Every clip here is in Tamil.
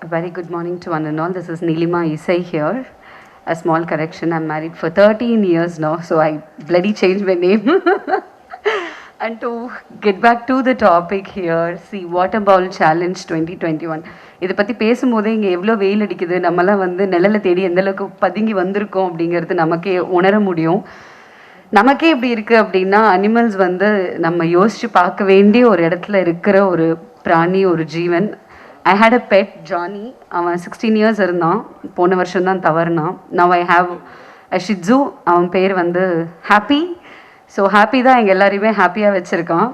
A very good morning to one and all. This is Nilima Isai here. A small correction, I'm married for 13 years now, so I bloody changed my name. And to get back to the topic here, see, Water Bowl Challenge 2021. இதை பற்றி பேசும்போது இங்கே எவ்வளோ வெயில் அடிக்குது, நம்மளாம் வந்து நிழலை தேடி எந்தளவுக்கு பதுங்கி வந்திருக்கோம் அப்படிங்கிறது நமக்கே உணர முடியும். நமக்கே இப்படி இருக்குது அப்படின்னா அனிமல்ஸ் வந்து நம்ம யோசித்து பார்க்க வேண்டிய ஒரு இடத்துல இருக்கிற ஒரு பிராணி, ஒரு ஜீவன். I had a pet, Johnny. அவன் 16 years இருந்தான், போன வருஷம் தான் தவறுனான். Now I have a Shih Tzu. அவன் பேர் வந்து ஹாப்பி. ஸோ ஹாப்பி தான் எங்கள் எல்லாரையுமே ஹாப்பியாக வச்சுருக்கான்.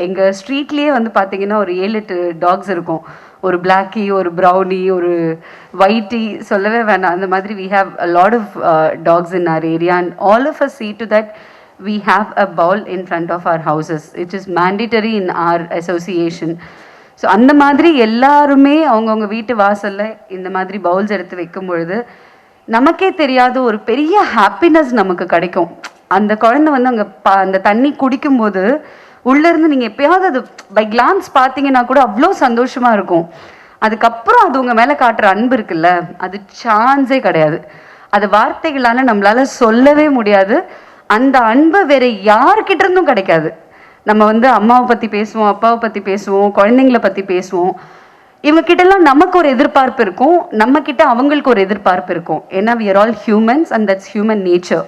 எங்கள் ஸ்ட்ரீட்லேயே வந்து பார்த்திங்கன்னா ஒரு 7-8 டாக்ஸ் இருக்கும். ஒரு பிளாக்கி, ஒரு ப்ரௌனி, ஒரு ஒயிட்டி, சொல்லவே வேணாம். அந்த மாதிரி we have a lot of dogs in our area and all of us see to that we have a bowl in front of our houses. It is mandatory in our association. So அந்த மாதிரி எல்லாருமே அவங்கவுங்க வீட்டு வாசலில் இந்த மாதிரி பவுல்ஸ் எடுத்து வைக்கும் பொழுது நமக்கே தெரியாத ஒரு பெரிய ஹாப்பினஸ் நமக்கு கிடைக்கும். அந்த குழந்தை வந்து அங்கே அந்த தண்ணி குடிக்கும்போது உள்ளேருந்து நீங்கள் எப்பயாவது அது பை கிளான்ஸ் பார்த்தீங்கன்னா கூட அவ்வளோ சந்தோஷமாக இருக்கும். அதுக்கப்புறம் அது உங்கள் மேலே காட்டுற அன்பு இருக்குல்ல, அது சான்ஸே கிடையாது. அது வார்த்தைகளால் நம்மளால் சொல்லவே முடியாது. அந்த அன்பு வேறு யார்கிட்ட இருந்தும் கிடைக்காது. நம்ம வந்து அம்மாவை பற்றி பேசுவோம், அப்பாவை பற்றி பேசுவோம், குழந்தைங்களை பற்றி பேசுவோம். இவங்ககிட்டலாம் நமக்கு ஒரு எதிர்பார்ப்பு இருக்கும், நம்மக்கிட்ட அவங்களுக்கு ஒரு எதிர்பார்ப்பு இருக்கும். ஏன்னா we are all humans and that's human nature.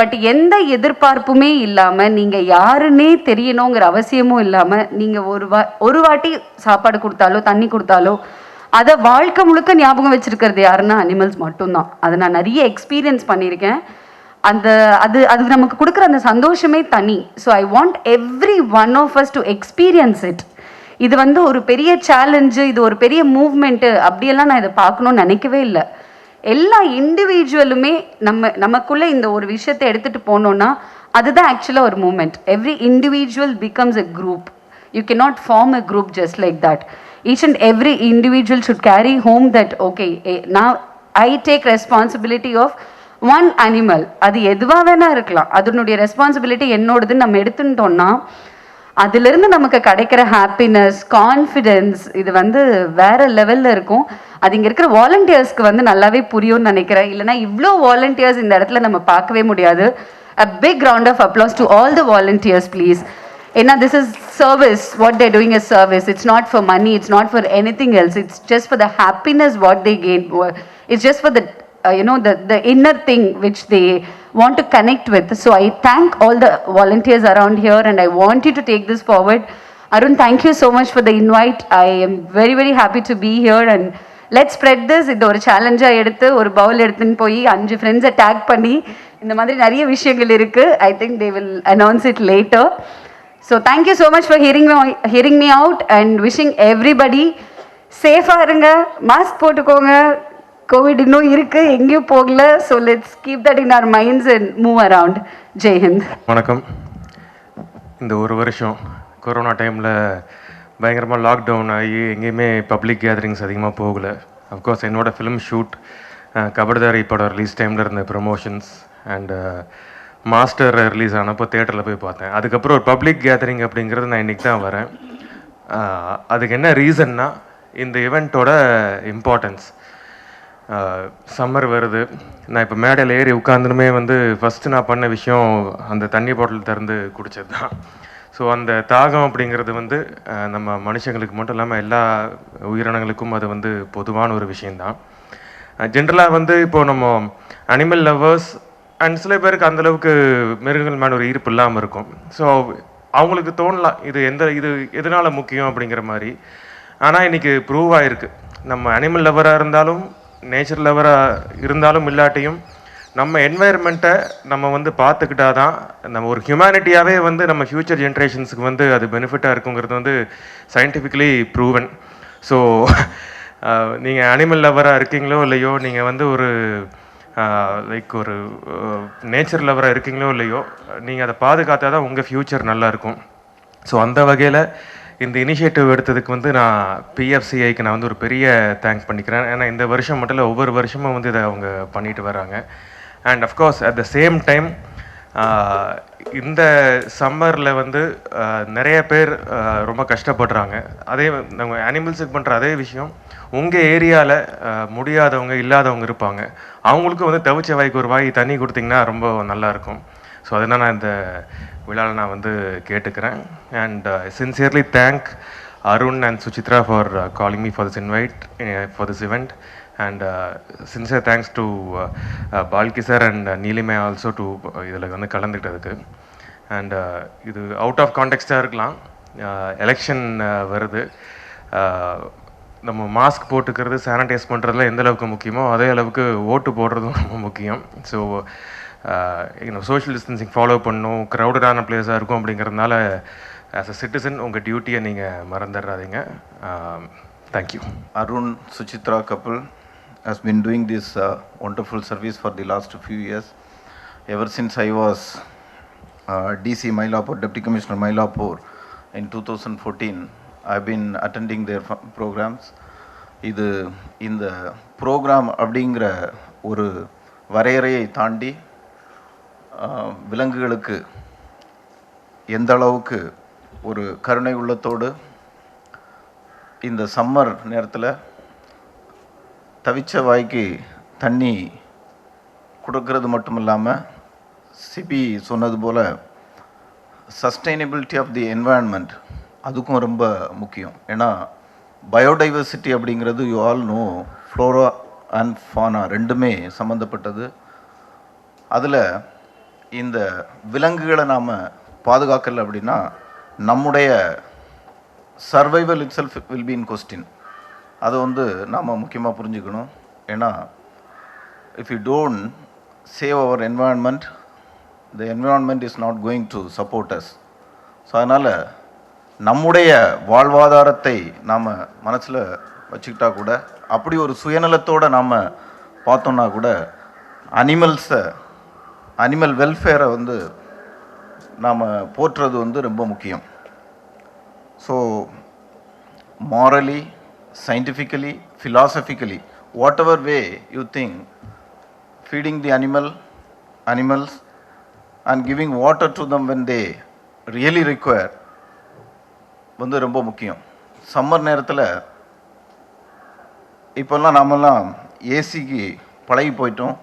But எந்த எதிர்பார்ப்புமே இல்லாமல், நீங்கள் யாருன்னே தெரியணுங்கிற அவசியமும் இல்லாமல், நீங்கள் ஒரு வாட்டி சாப்பாடு கொடுத்தாலோ தண்ணி கொடுத்தாலோ அதை வாழ்க்கை முழுக்க ஞாபகம் வச்சுருக்கிறது யாருன்னா அனிமல்ஸ் மட்டும்தான். அதை நான் நிறைய எக்ஸ்பீரியன்ஸ் பண்ணியிருக்கேன். அது நமக்கு கொடுக்குற அந்த சந்தோஷமே தனி. So I want every one of us to experience it. இது வந்து ஒரு பெரிய சேலஞ்சு, இது ஒரு பெரிய மூவ்மெண்ட்டு அப்படியெல்லாம் நான் இதை பார்க்கணுன்னு நினைக்கவே இல்லை. எல்லா இண்டிவிஜுவலுமே நமக்குள்ளே இந்த ஒரு விஷயத்தை எடுத்துகிட்டு போனோன்னா அதுதான் ஆக்சுவலாக ஒரு moment. Every individual becomes a group. You cannot form a group just like that. Each and every individual should carry home that okay நான் I take responsibility of one animal. அது எதுவாக வேணால் இருக்கலாம், அதனுடைய ரெஸ்பான்சிபிலிட்டி என்னோடதுன்னு நம்ம எடுத்துட்டோம்னா அதுலேருந்து நமக்கு கிடைக்கிற ஹாப்பினஸ், கான்ஃபிடென்ஸ் இது வந்து வேறு லெவலில் இருக்கும். அது இங்கே இருக்கிற வாலண்டியர்ஸ்க்கு வந்து நல்லாவே புரியும்னு நினைக்கிறேன். இல்லைனா இவ்வளோ வாலண்டியர்ஸ் இந்த இடத்துல நம்ம பார்க்கவே முடியாது. A big round of applause to all the volunteers please. ஏன்னா this is service, what they're doing is service. It's not for money, it's not for anything else. It's just for the happiness what they gain. It's just for the the inner thing which they want to connect with. So I thank all the volunteers around here and I want you to take this forward. Arun, thank you so much for the invite. I am very very happy to be here and let's spread this. இது ஒரு சேலஞ்சாக எடுத்து ஒரு பவுல் எடுத்துன்னு போய் 5 ஃப்ரெண்ட்ஸை டேக் பண்ணி இந்த மாதிரி நிறைய விஷயங்கள் இருக்குது. I think they will announce it later. So thank you so much for hearing me out and wishing everybody சேஃபாக இருங்க, மாஸ்க் போட்டுக்கோங்க. கோவிட் இன்னும் இருக்குது, எங்கேயும் போகல. So let's keep that in our minds and move around. ஜெய்ஹிந்த். வணக்கம். இந்த ஒரு வருஷம் கொரோனா டைமில் பயங்கரமாக லாக்டவுன் ஆகி எங்கேயுமே பப்ளிக் கேதரிங்ஸ் அதிகமாக போகலை. அஃப்கோர்ஸ் என்னோடய ஃபிலிம் ஷூட், கபடிதாரி படம் ரிலீஸ் டைமில் இருந்த ப்ரமோஷன்ஸ் அண்டு மாஸ்டர் ரிலீஸ் ஆனப்போ தேட்டரில் போய் பார்த்தேன். அதுக்கப்புறம் ஒரு பப்ளிக் கேதரிங் அப்படிங்கிறது நான் இன்றைக்கி தான் வரேன். அதுக்கு என்ன ரீசன்னா இந்த இவெண்ட்டோட இம்பார்ட்டன்ஸ். சம்மர் வருது, நான் இப்போ மேடையில் ஏறி உட்காந்துமே வந்து ஃபஸ்ட்டு நான் பண்ண விஷயம் அந்த தண்ணி பாட்டில் திறந்து குடித்தது தான். ஸோ அந்த தாகம் அப்படிங்கிறது வந்து நம்ம மனுஷங்களுக்கு மட்டும் இல்லாமல் எல்லா உயிரினங்களுக்கும் அது வந்து பொதுவான ஒரு விஷயந்தான். ஜென்ரலாக வந்து இப்போது நம்ம அனிமல் லவ்வர்ஸ் அண்ட் சில பேருக்கு அந்தளவுக்கு மிருகங்கள் மேலே ஒரு ஈர்ப்பு இல்லாமல் இருக்கும். ஸோ அவங்களுக்கு தோணலாம் இது எதனால் முக்கியம் அப்படிங்கிற மாதிரி. ஆனால் இன்றைக்கி ப்ரூவ் ஆகிருக்கு, நம்ம அனிமல் லவ்வராக இருந்தாலும் நேச்சர் லவராக இருந்தாலும் இல்லாட்டியும் நம்ம என்வாயர்மெண்ட்டை நம்ம வந்து பார்த்துக்கிட்டா தான் நம்ம ஒரு ஹியூமனிட்டியாகவே வந்து நம்ம ஃப்யூச்சர் ஜென்ரேஷன்ஸுக்கு வந்து அது பெனிஃபிட்டாக இருக்குங்கிறது வந்து சயின்டிஃபிக்கலி ப்ரூவன். ஸோ நீங்கள் அனிமல் லவராக இருக்கீங்களோ இல்லையோ, நீங்கள் வந்து ஒரு லைக் ஒரு நேச்சர் லவராக இருக்கீங்களோ இல்லையோ, நீங்கள் அதை பாதுகாத்தா தான் உங்கள் ஃப்யூச்சர் நல்லாயிருக்கும். ஸோ அந்த வகையில் இந்த இனிஷியேட்டிவ் எடுத்ததுக்கு வந்து நான் பிஎஃப்சிஐக்கு நான் வந்து ஒரு பெரிய தேங்க்ஸ் பண்ணிக்கிறேன். ஏன்னா இந்த வருஷம் மட்டும் இல்லை, ஒவ்வொரு வருஷமும் வந்து இதை அவங்க பண்ணிட்டு வராங்க. And of course at the same time இந்த சம்மரில் வந்து நிறைய பேர் ரொம்ப கஷ்டப்படுறாங்க. அதே நம்ம அனிமல்ஸுக்கு பண்ணுற அதே விஷயம் உங்கள் ஏரியாவில் முடியாதவங்க இல்லாதவங்க இருப்பாங்க. அவங்களுக்கும் வந்து தவிச்ச வாய்க்கு ஒரு வாய் தண்ணி கொடுத்தீங்கன்னா ரொம்ப நல்லாயிருக்கும். ஸோ அதனால் நான் இந்த விழாவில் நான் வந்து கேட்டுக்கிறேன். And sincerely thank Arun and Suchitra for calling me for this invite for this event. And sincere thanks to Balki sir and Neelima also to இதில் வந்து கலந்துக்கிட்டதுக்கு. அண்ட் இது அவுட் ஆஃப் கான்டெக்ஸ்டாக இருக்கலாம். எலெக்ஷன் வருது. நம்ம மாஸ்க் போட்டுக்கிறது, சானிடைஸ் பண்ணுறதுல எந்த அளவுக்கு முக்கியமோ அதே அளவுக்கு ஓட்டு போடுறதும் ரொம்ப முக்கியம். ஸோ சோஷியல் டிஸ்டன்சிங் ஃபாலோ பண்ணணும், க்ரௌடடான பிளேஸாக இருக்கும். அப்படிங்கிறதுனால ஆஸ் அ சிட்டிசன் உங்கள் டியூட்டியை நீங்கள் மறந்துடாதீங்க. Thank you. Arun Suchitra couple has been doing this wonderful service for the last few years. Ever since I was DC Mylapore, Deputy Commissioner Mylapore in 2014, I've been attending their programs. இது இந்த ப்ரோக்ராம் அப்படிங்கிற ஒரு வரையறையை தாண்டி விலங்குகளுக்கு எந்த அளவுக்கு ஒரு கருணை உள்ளத்தோடு இந்த சம்மர் நேரத்தில் தவிச்ச வாய்க்கு தண்ணி கொடுக்கறது மட்டும் இல்லாமல் சிபி சொன்னது போல் சஸ்டைனபிலிட்டி ஆஃப் தி என்வாயன்மெண்ட் அதுக்கும் ரொம்ப முக்கியம். ஏன்னா பயோடைவர்சிட்டி அப்படிங்கிறது you all know, flora and fauna ரெண்டுமே சம்மந்தப்பட்டது. அதில் இந்த விலங்குகளை நாம் பாதுகாக்கலை அப்படின்னா நம்முடைய survival itself will be in question. அதை வந்து நாம் முக்கியமாக புரிஞ்சுக்கணும். ஏன்னா if you don't save our environment, the environment is not going to support us. So அதனால் நம்முடைய வாழ்வாதாரத்தை நாம் மனசில் வச்சுக்கிட்டா கூட, அப்படி ஒரு சுயநலத்தோடு நாம் பார்த்தோன்னா கூட அனிமல் வெல்ஃபேரை வந்து நாம் போற்றுறது வந்து ரொம்ப முக்கியம். So morally, scientifically, philosophically, whatever way you think, feeding the animals and giving water to them when they really require வந்து ரொம்ப முக்கியம். சம்மர் நேரத்தில் இப்போல்லாம் நாமெல்லாம் ஏசிக்கு பழகி போயிட்டோம்.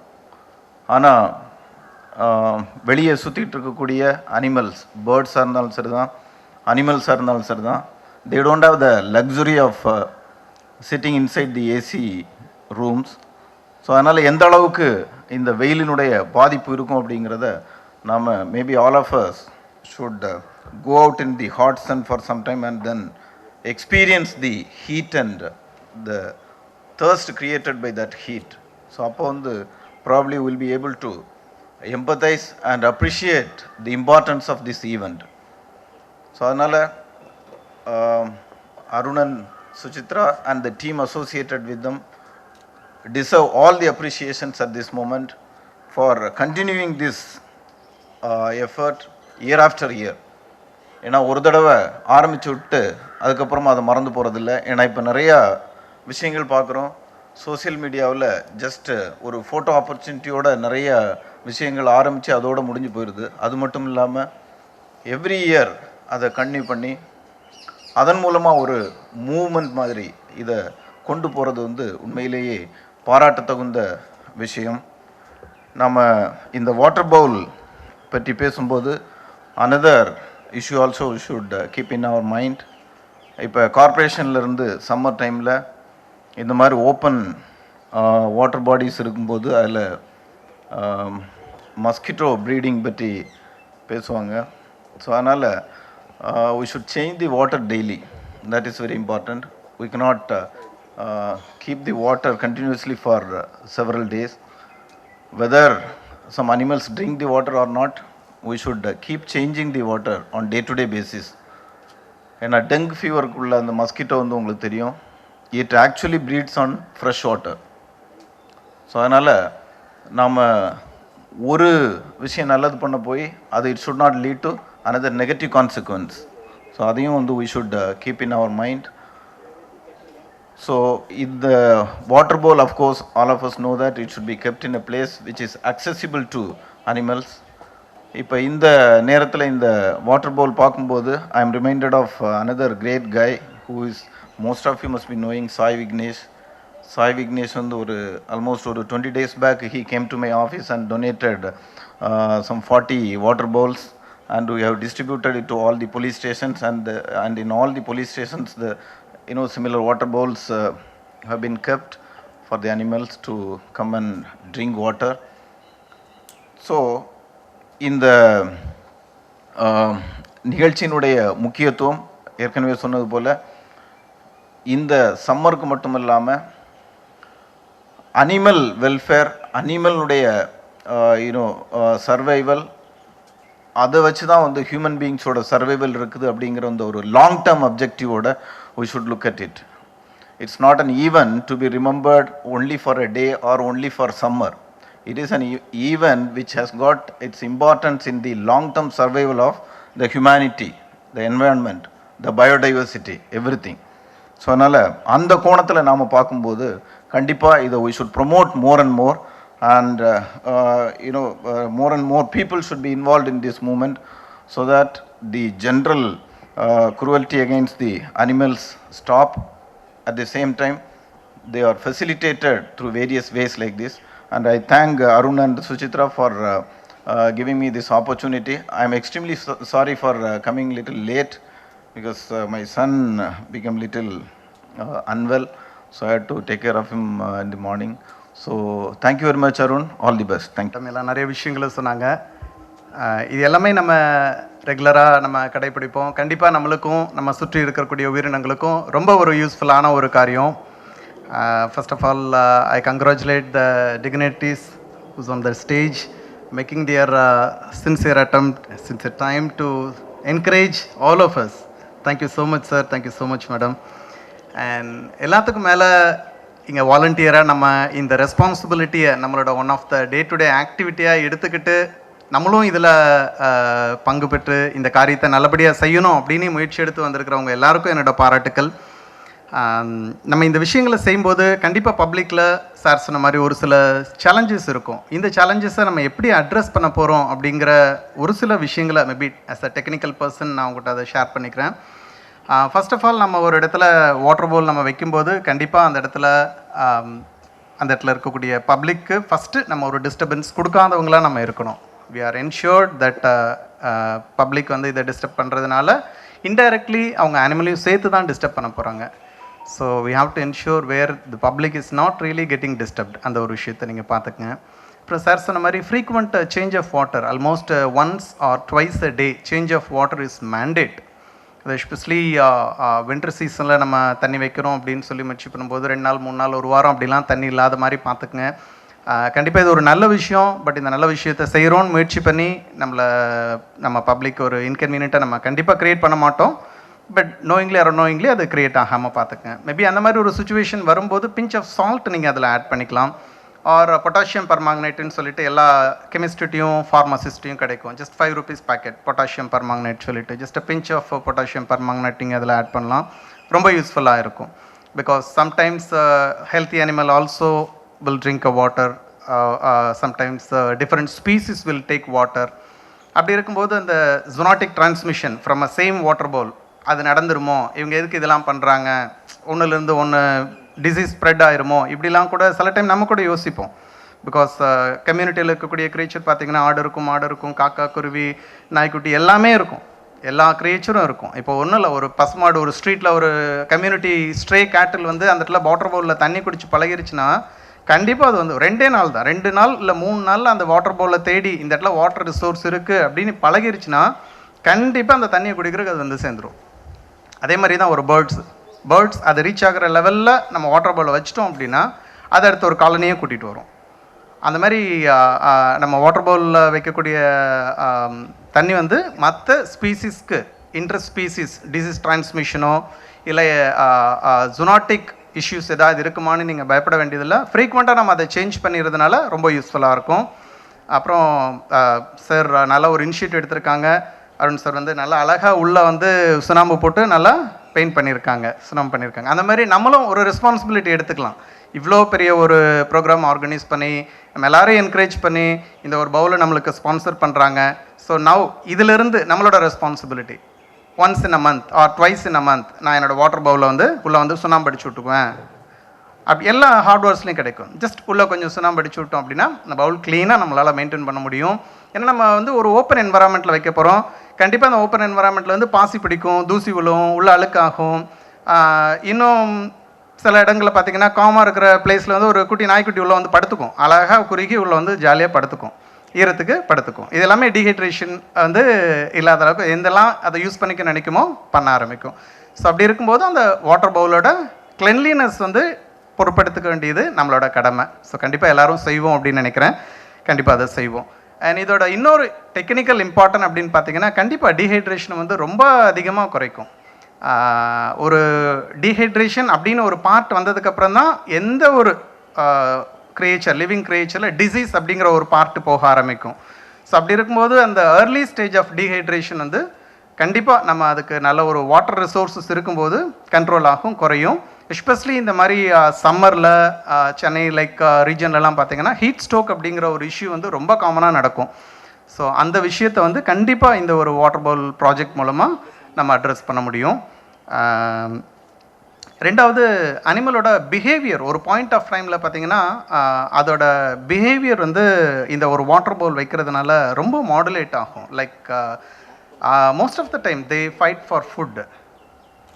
ஆனால் வெளியே சுற்றிட்டு இருக்கக்கூடிய அனிமல்ஸ், பேர்ட்ஸாக இருந்தாலும் சரி தான், அனிமல்ஸாக இருந்தாலும் சரி தான், they don't have the luxury of sitting inside the AC rooms. So அதனால் எந்த அளவுக்கு இந்த வெயிலினுடைய பாதிப்பு இருக்கும் அப்படிங்கிறத நாம் maybe all of us should go out in the hot sun for some time and then experience the heat and the thirst created by that heat. So அப்போ வந்து probably will be able to empathize and appreciate the importance of this event. So அதனால் Arun and Suchitra and the team associated with them deserve all the appreciations at this moment for continuing this effort year after year. ஏன்னா ஒரு தடவை ஆரம்பித்து விட்டு அதுக்கப்புறமா அதை மறந்து போகிறதில்ல. ஏன்னா இப்போ நிறையா விஷயங்கள் பார்க்குறோம் சோசியல் மீடியாவில், ஜஸ்ட்டு ஒரு ஃபோட்டோ ஆப்பர்ச்சுனிட்டியோட நிறைய விஷயங்கள் ஆரம்பித்து அதோடு முடிஞ்சு போயிடுது. அது மட்டும் இல்லாமல் எவ்ரி இயர் அதை கன்டினியூ பண்ணி அதன் மூலமாக ஒரு மூவ்மெண்ட் மாதிரி இதை கொண்டு போகிறது வந்து உண்மையிலேயே பாராட்ட தகுந்த விஷயம். நம்ம இந்த வாட்டர் பவுல் பற்றி பேசும்போது another issue also should keep in our mind. இப்போ கார்ப்பரேஷன்லேருந்து சம்மர் டைமில் இந்த மாதிரி ஓப்பன் வாட்டர் பாடிஸ் இருக்கும்போது அதில் மஸ்கிட்டோ ப்ரீடிங் பற்றி பேசுவாங்க. ஸோ அதனால் we should change the water daily. That is very important. We cannot keep the water continuously for several days. Whether some animals drink the water or not, we should keep changing the water on day-to-day basis. ஏன்னா டெங்கு ஃபீவருக்குள்ள அந்த மஸ்கிட்டோ வந்து உங்களுக்கு தெரியும், it actually breeds on fresh water. So அதனால் நாம் ஒரு விஷயம் நல்லது பண்ண போய் அது it should not lead to another negative consequence. So அதையும் வந்து we should keep in our mind. So in the water bowl, of course, all of us know that it should be kept in a place which is accessible to animals. இப்போ இந்த நேரத்தில் இந்த வாட்டர் பவுல் பார்க்கும்போது I am reminded of another great guy who is most of you must be knowing, Sai Vignesh வந்து ஒரு ஆல்மோஸ்ட் ஒரு 20 days back he came to my office and donated some 40 water bowls, and we have distributed it to all the police stations, and in all the police stations the similar water bowls have been kept for the animals to come and drink water. So இந்த நிகழ்ச்சியினுடைய முக்கியத்துவம் ஏற்கனவே சொன்னது போல் இந்த சம்மருக்கு மட்டும் இல்லாமல் அனிமல் வெல்ஃபேர், அனிமலுடைய சர்வைவல், அதை வச்சு தான் வந்து ஹியூமன் பீயிங்ஸோட சர்வைவல் இருக்குது அப்படிங்கிற அந்த ஒரு லாங் டேர்ம் அப்ஜெக்டிவோட we should look at it. It's not an event to be remembered only for a day or only for summer. It is an event which has got its importance in the long-term survival of the humanity, the environment, the biodiversity, everything. So அதனால் அந்த கோணத்தில் நாம் பார்க்கும்போது கண்டிப்பாக இதை we should promote more and more, and more and more people should be involved in this movement so that the general cruelty against the animals stop. At the same time, they are facilitated through various ways like this. And I thank Arun and Suchitra for giving me this opportunity. I am extremely sorry for coming little late because my son became little unwell, so I had to take care of him in the morning. So thank you very much, Arun. All the best. Thank you. எல்லாம் நிறைய விஷயங்களை சொன்னாங்க. இது எல்லாமே நம்ம ரெகுலராக நம்ம கடைப்பிடிப்போம். கண்டிப்பாக நம்மளுக்கும் நம்ம சுற்றி இருக்கக்கூடிய உயிரினங்களுக்கும் ரொம்ப ஒரு யூஸ்ஃபுல்லான ஒரு காரியம். First of all, I congratulate the dignitaries who's on the stage, making their sincere time to encourage all of us. Thank you so much, sir. Thank you so much, madam. And எல்லாத்துக்கும் மேலே இங்கே வாலண்டியராக நம்ம இந்த ரெஸ்பான்சிபிலிட்டியை நம்மளோட one of the day to day ஆக்டிவிட்டியாக எடுத்துக்கிட்டு நம்மளும் இதில் பங்கு பெற்று இந்த காரியத்தை நல்லபடியாக செய்யணும் அப்படின்னு முயற்சி எடுத்து வந்திருக்கிறவங்க எல்லாருக்கும் என்னோட பாராட்டுக்கள். நம்ம இந்த விஷயங்களை செய்யும்போது கண்டிப்பாக பப்ளிக்கில் சார் சொன்ன மாதிரி ஒரு சில சேலஞ்சஸ் இருக்கும். இந்த சேலஞ்சஸை நம்ம எப்படி அட்ரஸ் பண்ண போகிறோம் அப்படிங்கிற ஒரு சில விஷயங்களை maybe as a technical person நான் உங்கள்கிட்ட அதை ஷேர் பண்ணிக்கிறேன். ஃபர்ஸ்ட் ஆஃப் ஆல் நம்ம ஒரு இடத்துல வாட்டர் பவுல் நம்ம வைக்கும்போது கண்டிப்பாக அந்த இடத்துல இருக்கக்கூடிய பப்ளிக்கு ஃபஸ்ட்டு நம்ம ஒரு டிஸ்டர்பன்ஸ் கொடுக்காதவங்களாக நம்ம இருக்கணும். we are ensured that public வந்து இதை டிஸ்டர்ப் பண்ணுறதுனால இன்டைரக்ட்லி அவங்க அனிமலையும் சேர்த்து தான் டிஸ்டர்ப் பண்ண போகிறாங்க. So we have to ensure where the public is not really getting disturbed. அந்த ஒரு விஷயத்தை நீங்கள் பார்த்துக்குங்க. அப்புறம் சார் சொன்ன மாதிரி frequent change of water, almost once or twice a day change of water is mandate. Especially winter சீசனில் நம்ம தண்ணி வைக்கிறோம் அப்படின்னு சொல்லி முயற்சி பண்ணும்போது 2 நாள் 3 நாள் 1 வாரம் அப்படிலாம் தண்ணி இல்லாத மாதிரி பார்த்துக்குங்க. கண்டிப்பாக இது ஒரு நல்ல விஷயம். பட் இந்த நல்ல விஷயத்தை செய்கிறோன்னு முயற்சி பண்ணி நம்ம பப்ளிக் ஒரு இன்கன்வீனியண்ட்டாக நம்ம கண்டிப்பாக க்ரியேட் பண்ண மாட்டோம். பட் நோயிங்லி ஆர் நோயிங்லி அது க்ரியேட் ஆகாமல் பார்த்துக்கங்க. மேபி அந்த மாதிரி ஒரு சுச்சுவேஷன் வரும்போது பிஞ்ச் ஆஃப் சால்ட் நீங்கள் அதில் ஆட் பண்ணிக்கலாம். ஆர் பொட்டாசியம் பர்மாங்கனேட்டுன்னு சொல்லிட்டு எல்லா கெமிஸ்ட்ரிட்டையும் ஃபார்மசிஸ்ட்டையும் கிடைக்கும். Just 5 rupees packet potassium permanganate சொல்லிட்டு just pinch of potassium permanganate நீங்கள் அதில் ஆட் பண்ணலாம். ரொம்ப யூஸ்ஃபுல்லாக இருக்கும். Because sometimes healthy animal also will drink a water, sometimes different species will take water. அப்படி இருக்கும்போது அந்த zoonotic transmission from a same water bowl அது நடந்துருமோ, இவங்க எதுக்கு இதெல்லாம் பண்ணுறாங்க, ஒன்றுலேருந்து ஒன்று டிசீஸ் ஸ்ப்ரெட் ஆயிருமோ, இப்படிலாம் கூட சில டைம் நம்ம கூட யோசிப்போம். பிகாஸ் கம்யூனிட்டியில் இருக்கக்கூடிய க்ரியேச்சர் பார்த்திங்கன்னா ஆடு இருக்கும், மாடு இருக்கும், காக்கா, குருவி, நாய்க்குட்டி எல்லாமே இருக்கும். எல்லா க்ரியேச்சரும் இருக்கும். இப்போ ஒன்றும் இல்லை, ஒரு பசுமாடு ஒரு ஸ்ட்ரீட்டில் ஒரு கம்யூனிட்டி ஸ்ட்ரே கேட்டில் வந்து அந்த இடத்துல வாட்டர் பவுலில் தண்ணி குடிச்சு பழகிருச்சுன்னா கண்டிப்பாக அது வந்து 2 நாள் தான், 2 நாள் இல்லை 3 நாளில் அந்த வாட்டர் பவுலில் தேடி இந்த இடத்துல வாட்டர் ரிசோர்ஸ் இருக்குது அப்படின்னு பழகிருச்சுன்னா கண்டிப்பாக அந்த தண்ணியை குடிக்கிறதுக்கு அது வந்து சேர்ந்துடும். அதே மாதிரி தான் ஒரு பேர்ட்ஸ் அது ரீச் ஆகிற லெவலில் நம்ம வாட்டர் பவுலில் வச்சிட்டோம் அப்படின்னா அதை அடுத்த ஒரு காலனியே கூட்டிகிட்டு வரும். அந்த மாதிரி நம்ம வாட்டர் பவுலில் வைக்கக்கூடிய தண்ணி வந்து மற்ற ஸ்பீசிஸ்க்கு இன்டர் ஸ்பீசிஸ் டிசீஸ் டிரான்ஸ்மிஷனோ இல்லை ஜூனாட்டிக் இஷ்யூஸ் ஏதாவது இருக்குமான்னு நீங்கள் பயப்பட வேண்டியதில்லை. ஃப்ரீக்வெண்ட்டாக நம்ம அதை சேஞ்ச் பண்ணிடுறதுனால ரொம்ப யூஸ்ஃபுல்லாக இருக்கும். அப்புறம் சார் நல்ல ஒரு இனிஷியேட்டிவ் எடுத்திருக்காங்க. அருண் சார் வந்து நல்லா அழகாக உள்ளே வந்து சுண்ணாம்பு போட்டு நல்லா பெயிண்ட் பண்ணியிருக்காங்க, சுண்ணாம்பு பண்ணியிருக்காங்க. அந்த மாதிரி நம்மளும் ஒரு ரெஸ்பான்சிபிலிட்டி எடுத்துக்கலாம். இவ்வளோ பெரிய ஒரு ப்ரோக்ராம் ஆர்கனைஸ் பண்ணி நம்ம எல்லாரையும் என்கரேஜ் பண்ணி இந்த ஒரு பவுலை நம்மளுக்கு ஸ்பான்சர் பண்ணுறாங்க. ஸோ நவ் இதிலிருந்து நம்மளோட responsibility once in a month or twice in a month நான் என்னோடய வாட்டர் பவுலில் வந்து உள்ளே வந்து சுண்ணாம்பு அடிச்சு விட்டுக்குவேன். அப்படி எல்லா ஹார்ட்வேர்ஸ்லையும் கிடைக்கும். ஜஸ்ட் உள்ளே கொஞ்சம் சுண்ணாம்பு அடிச்சு விட்டோம் அப்படின்னா அந்த பவுல் க்ளீனாக நம்மளால் மெயின்டைன் பண்ண முடியும். ஏன்னா நம்ம வந்து ஒரு ஓப்பன் என்வரான்மெண்ட்டில் வைக்க போகிறோம். கண்டிப்பாக அந்த ஓப்பன் என்வரான்மெண்ட்டில் வந்து பாசி பிடிக்கும், தூசி விழும், உள்ள அழுக்காகும். இன்னும் சில இடங்களில் பார்த்திங்கன்னா காமாக இருக்கிற பிளேஸில் வந்து ஒரு குட்டி நாய்க்குட்டி உள்ளே வந்து படுத்துக்கும், அழகாக குறுகி உள்ளே வந்து ஜாலியாக படுத்துக்கும், ஈரத்துக்கு படுத்துக்கும். இது எல்லாமே டீஹைட்ரேஷன் வந்து இல்லாத அளவுக்கு எந்தெல்லாம் அதை யூஸ் பண்ணிக்க நினைக்குமோ பண்ண ஆரம்பிக்கும். ஸோ அப்படி இருக்கும்போது அந்த வாட்டர் பவுலோட கிளென்லினஸ் வந்து பொறுப்படுத்திக்க வேண்டியது நம்மளோட கடமை. ஸோ கண்டிப்பாக எல்லோரும் செய்வோம் அப்படின்னு நினைக்கிறேன். கண்டிப்பாக அதை செய்வோம். அண்ட் இதோட இன்னொரு டெக்னிக்கல் இம்பார்ட்டன்ட் அப்படின்னு பார்த்தீங்கன்னா கண்டிப்பாக டீஹைட்ரேஷனை வந்து ரொம்ப அதிகமாக குறைக்கும். ஒரு டீஹைட்ரேஷன் அப்படின்னு ஒரு பார்ட் வந்ததுக்கப்புறம் தான் எந்த ஒரு கிரியேச்சர் லிவிங் கிரியேச்சரில் டிசீஸ் அப்படிங்கிற ஒரு பார்ட்டு போக ஆரம்பிக்கும். ஸோ அப்படி இருக்கும்போது அந்த ஏர்லி ஸ்டேஜ் ஆஃப் டீஹைட்ரேஷன் வந்து கண்டிப்பாக நம்ம அதுக்கு நல்ல ஒரு வாட்டர் ரிசோர்ஸஸ் இருக்கும்போது கண்ட்ரோல் ஆகும், குறையும். எஸ்பெஷலி இந்த மாதிரி சம்மரில் சென்னை லைக் ரீஜன்லலாம் பார்த்திங்கன்னா ஹீட் ஸ்ட்ரோக் அப்படிங்கிற ஒரு இஷ்யூ வந்து ரொம்ப காமனாக நடக்கும். ஸோ அந்த விஷயத்தை வந்து கண்டிப்பாக இந்த ஒரு வாட்டர் பவுல் ப்ராஜெக்ட் மூலமாக நம்ம அட்ரஸ் பண்ண முடியும். ரெண்டாவது அனிமலோட பிஹேவியர் ஒரு பாயிண்ட் ஆஃப் டைமில் பார்த்திங்கன்னா அதோட பிஹேவியர் வந்து இந்த ஒரு வாட்டர் பவுல் வைக்கிறதுனால ரொம்ப மாடுலேட் ஆகும். Like most of the time they fight for food.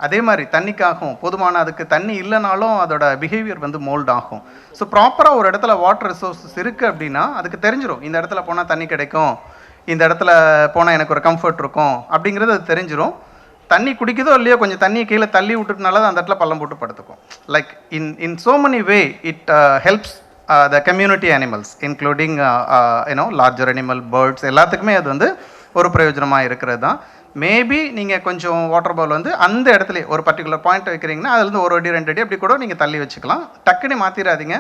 அதே மாதிரி தண்ணிக்காகும், போதுமான அதுக்கு தண்ணி இல்லைனாலும் அதோட பிஹேவியர் வந்து மோல்ட் ஆகும். ஸோ ப்ராப்பராக ஒரு இடத்துல வாட்டர் ரிசோர்ஸஸ் இருக்குது அப்படின்னா அதுக்கு தெரிஞ்சிடும், இந்த இடத்துல போனால் தண்ணி கிடைக்கும், இந்த இடத்துல போனால் எனக்கு ஒரு கம்ஃபர்ட் இருக்கும் அப்படிங்கிறது அது தெரிஞ்சிடும். தண்ணி குடிக்குதோ இல்லையோ கொஞ்சம் தண்ணியை கீழே தள்ளி விட்டுறதுனால தான் அந்த இடத்துல பள்ளம் போட்டு படுத்துக்கும். Like in so many way it helps the community animals including larger animal birds எல்லாத்துக்குமே அது வந்து ஒரு பிரயோஜனமாக இருக்கிறது தான். மேபி நீங்கள் கொஞ்சம் வாட்டர் பவுல் வந்து அந்த இடத்துல ஒரு பர்டிகுலர் பாயிண்ட் வைக்கிறீங்கன்னா அதுலேருந்து ஒரு அடி 2 அடி அப்படி கூட நீங்கள் தள்ளி வச்சுக்கலாம். டக்குனு மாற்றிடாதீங்க,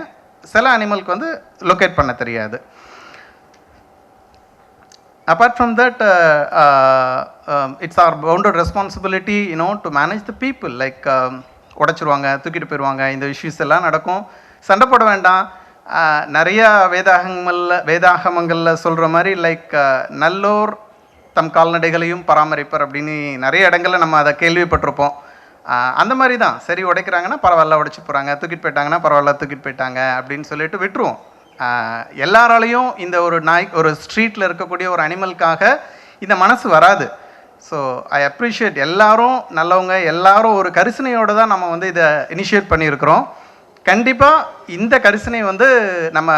சில அனிமலுக்கு வந்து லொக்கேட் பண்ண தெரியாது. Apart from that, it's our bounded responsibility, to manage the people. Like, உடைச்சிருவாங்க, தூக்கிட்டு போயிடுவாங்க, இந்த இஷ்யூஸ் எல்லாம் நடக்கும். சண்டை போட வேண்டாம். நிறைய வேதாகமங்களில் சொல்கிற மாதிரி லைக் நல்லோர் தம் கால்நடைகளையும் பராமரிப்பர் அப்படின்னு நிறைய இடங்களில் நம்ம அதை கேள்விப்பட்டிருப்போம். அந்த மாதிரி தான், சரி உடைக்கிறாங்கன்னா பரவாயில்ல உடைச்சி போகிறாங்க, தூக்கிட்டு போயிட்டாங்கன்னா பரவாயில்ல தூக்கிட்டு போயிட்டாங்க அப்படின்னு சொல்லிட்டு விட்டுருவோம். எல்லாராலையும் இந்த ஒரு ஸ்ட்ரீட்டில் இருக்கக்கூடிய ஒரு அனிமலுக்காக இந்த மனசு வராது. ஸோ ஐ அப்ரிஷியேட் எல்லாரும் நல்லவங்க, எல்லாரும் ஒரு கரிசனையோடு தான் நம்ம வந்து இதை இனிஷியேட் பண்ணியிருக்கிறோம். கண்டிப்பாக இந்த கரிசனை வந்து நம்ம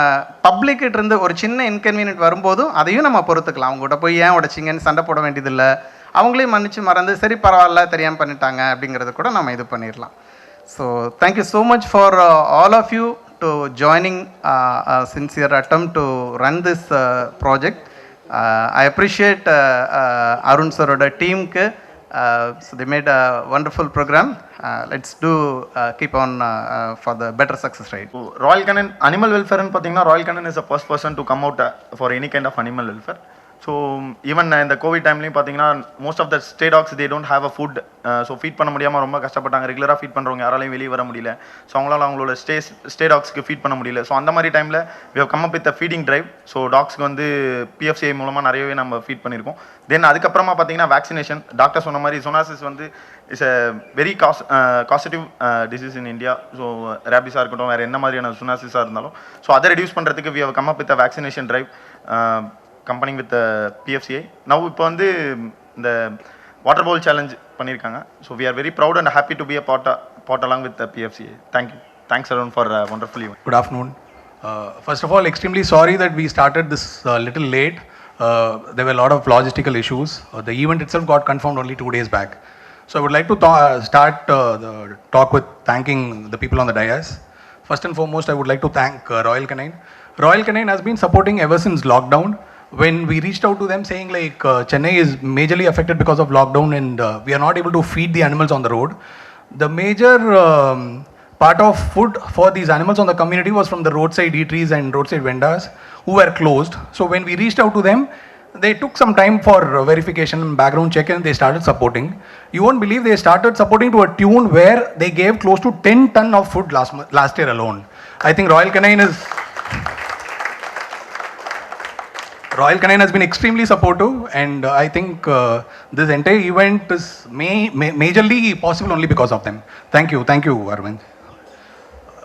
பப்ளிக்கிட்ட இருந்து ஒரு சின்ன இன்கன்வீனியன்ட் வரும்போதும் அதையும் நம்ம பொறுத்துக்கலாம். அவங்ககிட்ட போய் ஏன் உடைச்சிங்கன்னு சண்டை போட வேண்டியதில்லை, அவங்களையும் மன்னிச்சு மறந்து சரி பரவாயில்ல தெரியாமல் பண்ணிட்டாங்க அப்படிங்கிறத கூட நம்ம இது பண்ணிடலாம். So thank you so much for all of you to joining a sincere attempt to run this project. I appreciate Arun sir oda team ku, so they made a wonderful program. Let's do keep on for the better success rate. Royal Canin animal welfare and pathina Royal Canin is the first person to come out for any kind of animal welfare. So even in the COVID time pathina most of the stray dogs they don't have a food, so feed பண்ண முடியாம ரொம்ப கஷ்டப்பட்டாங்க. ரெகுலரா ஃபீட் பண்றவங்க யாராலையும் வெளிய வர முடியல, ஸோ அவங்களால அவங்களோட ஸ்டே டாக்ஸ்க்கு ஃபீட் பண்ண முடியல. ஸோ அந்த மாதிரி டைமில் we have come up with a feeding drive. So டாக்ஸ்க்கு வந்து PFCI மூலமாக நிறையவே நம்ம ஃபீட் பண்ணியிருக்கோம். தென் அதுக்கப்புறமா பார்த்தீங்கன்னா வேக்சினேஷன். டாக்டர் சொன்ன மாதிரி சொனாசிஸ் வந்து is a very costive disease in India. So ரேபிஸாக இருக்கட்டும், வேறு என்ன மாதிரியான சொனாசிஸாக இருந்தாலும், ஸோ அதை ரெடியூஸ் பண்ணுறதுக்கு we have come up with a vaccination drive campaigning with PFCI. Now இப்போ வந்து இந்த வாட்டர் பவுல் சேலஞ்ச் பண்ணியிருக்காங்க. So we are very proud and happy to be a part along with PFCI. Thank you. Thanks Arun for wonderful event. Good afternoon. First of all, extremely sorry that we started this little late. There were a lot of logistical issues. The event itself got confirmed only 2 days back. So I would like to start the talk with thanking the people on the dais. First and foremost, I would like to thank Royal Canin. Royal Canin has been supporting ever since lockdown. When we reached out to them saying like Chennai is majorly affected because of lockdown and we are not able to feed the animals on the road, the major part of food for these animals on the community was from the roadside eateries and roadside vendors who were closed. So when we reached out to them, they took some time for verification and background check and they started supporting. You won't believe they started supporting to a tune where they gave close to 10 ton of food last year alone. I think Royal Canine has been extremely supportive, and I think this entire event is majorly possible only because of them. Thank you, Arvind.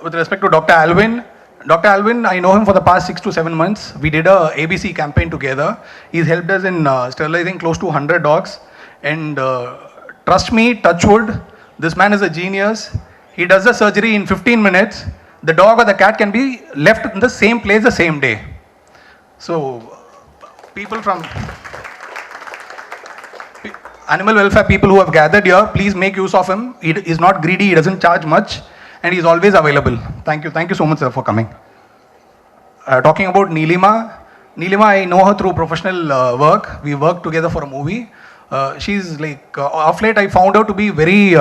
With respect to Dr. Alvin, I know him for the past 6 to 7 months. We did a ABC campaign together. He's helped us in sterilizing close to 100 dogs. And trust me, touch wood, this man is a genius. He does the surgery in 15 minutes. The dog or the cat can be left in the same place the same day. So, people from animal welfare people who have gathered here, please make use of him. He is not greedy, he doesn't charge much, and he is always available. Thank you so much, sir, for coming. Talking about Neelima, I know her through professional work. We worked together for a movie. She's like, of late I found her to be very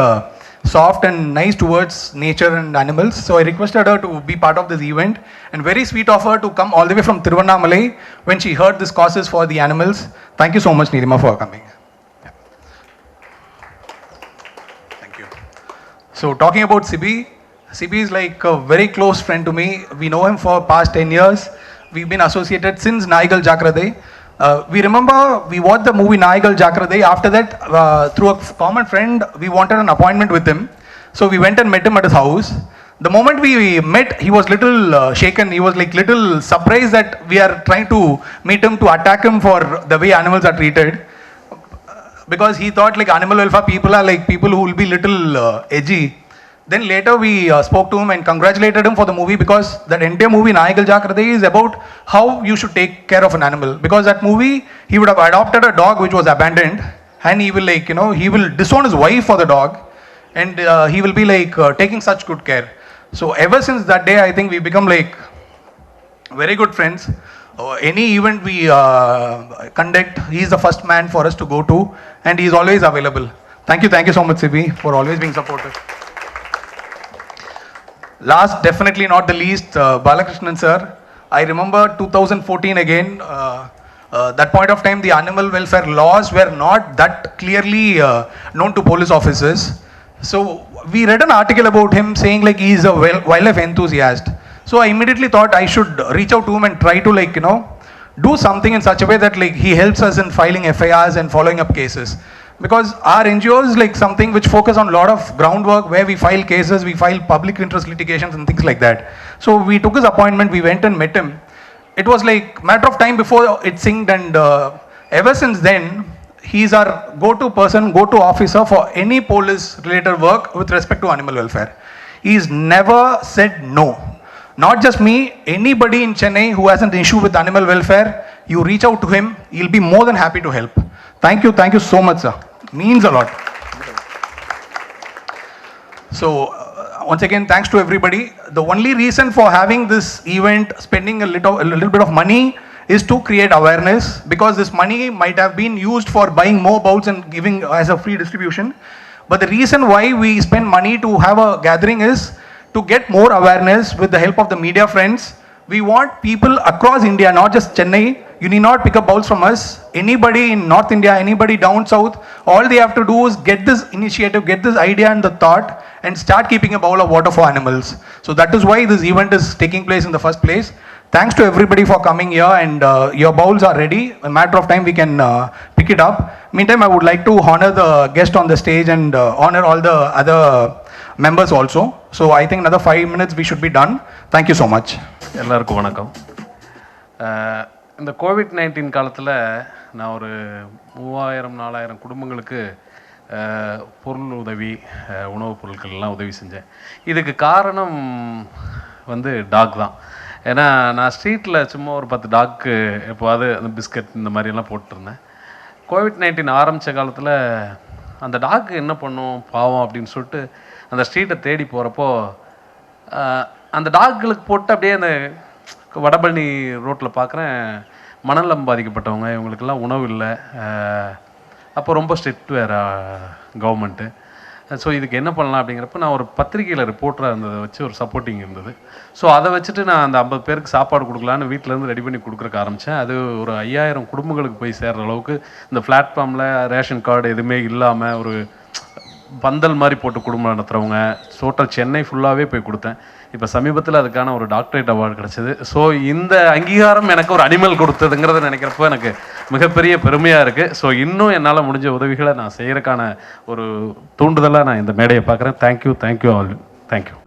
soft and nice towards nature and animals. So I requested her to be part of this event, and very sweet of her to come all the way from Tiruvannamalai when she heard this causes for the animals. Thank you so much, Neelima, for coming. Yeah. Thank you. So talking about Sibi is like a very close friend to me. We know him for past 10 years. We've been associated since Naigal Jakrade. We remember we watched the movie Naigal Jakrade. After that, through a common friend, we wanted an appointment with him. So we went and met him at his house. The moment we met, he was little shaken. He was like little surprised that we are trying to meet him to attack him for the way animals are treated. Because he thought like animal welfare people are like people who will be little edgy. Then later we spoke to him and congratulated him for the movie, because that entire movie Naigal Jakrade is about how you should take care of an animal. Because that movie, he would have adopted a dog which was abandoned, and he will like, he will disown his wife for the dog, and he will be like taking such good care. So ever since that day, I think we become like very good friends. Any event we conduct, he is the first man for us to go to, and he is always available. Thank you so much, Sibi, for always being supportive. Last, definitely not the least, Balakrishnan sir. I remember 2014 again. That point of time, the animal welfare laws were not that clearly known to police officers. So we read an article about him saying like he is a wildlife enthusiast. So I immediately thought I should reach out to him and try to do something in such a way that like he helps us in filing FIRs and following up cases. Because our NGO is like something which focus on a lot of groundwork where we file cases, we file public interest litigations and things like that. So we took his appointment, we went and met him. It was like matter of time before it synced, and ever since then, he's our go-to person, go-to officer for any police related work with respect to animal welfare. He's never said no. Not just me, anybody in Chennai who has an issue with animal welfare, you reach out to him, he'll be more than happy to help. Thank you so much, sir. Means a lot. So, once again, thanks to everybody. The only reason for having this event, spending a little bit of money, is to create awareness, because this money might have been used for buying more bowls and giving as a free distribution. But the reason why we spend money to have a gathering is to get more awareness with the help of the media friends. We want people across India, not just Chennai. You need not pick up bowls from us. Anybody in North India, anybody down south, all they have to do is get this initiative, get this idea and the thought, and start keeping a bowl of water for animals. So that is why this event is taking place in the first place. Thanks to everybody for coming here, and your bowls are ready. A matter of time we can pick it up. Meantime, I would like to honor the guest on the stage and honor all the other members also. So I think another 5 minutes we should be done. Thank you so much. எல்லாருக்கும் வணக்கம். இந்த கோவிட்-19 காலத்தில் நான் ஒரு 3000-4000 குடும்பங்களுக்கு பொருள் உதவி, உணவுப் பொருட்கள் எல்லாம் உதவி செஞ்சேன். இதுக்கு காரணம் டாக் தான். ஏன்னா நான் ஸ்ட்ரீட்டில் சும்மா ஒரு 10 டாக்கு எப்போவாது அந்த பிஸ்கட் இந்த மாதிரியெல்லாம் போட்டுருந்தேன். கோவிட்-19 ஆரம்பித்த காலத்தில் அந்த டாக்கு என்ன பண்ணும் பாவம் அப்படின்னு சொல்லிட்டு அந்த ஸ்ட்ரீட்டை தேடி போகிறப்போ அந்த டாக்குகளுக்கு போட்டு அப்படியே அந்த வடபழனி ரோட்டில் பார்க்குறேன், மனநலம் பாதிக்கப்பட்டவங்க, இவங்களுக்கெல்லாம் உணவு இல்லை. அப்போ ரொம்ப ஸ்ட்ரிக்ட் வேறு கவர்மெண்ட்டு. ஸோ இதுக்கு என்ன பண்ணலாம் அப்படிங்கிறப்ப நான் ஒரு பத்திரிகையில் ரிப்போர்ட்டராக இருந்ததை வச்சு ஒரு சப்போர்ட்டிங் இருந்தது. ஸோ அதை வச்சுட்டு நான் அந்த 50 பேருக்கு சாப்பாடு கொடுக்கலான்னு வீட்டிலேருந்து ரெடி பண்ணி கொடுக்குறக்கு ஆரம்பித்தேன். அது ஒரு 5000 குடும்பங்களுக்கு போய் சேர்கிற அளவுக்கு இந்த பிளாட்ஃபார்மில் ரேஷன் கார்டு எதுவுமே இல்லாமல் ஒரு பந்தல் மாதிரி போட்டு குடும்பம் நடத்துகிறவங்க டோட்டல் சென்னை ஃபுல்லாகவே போய் கொடுத்தேன். இப்போ சமீபத்தில் அதுக்கான ஒரு டாக்டரேட் அவார்டு கிடச்சிது. ஸோ இந்த அங்கீகாரம் எனக்கு ஒரு அனிமல் கொடுத்ததுங்கிறத நினைக்கிறப்போ எனக்கு மிகப்பெரிய பெருமையாக இருக்குது. ஸோ இன்னும் என்னால் முடிஞ்ச உதவிகளை நான் செய்கிறதுக்கான ஒரு தூண்டுதலாக நான் இந்த மேடையை பார்க்குறேன். Thank you all. தேங்க்யூ.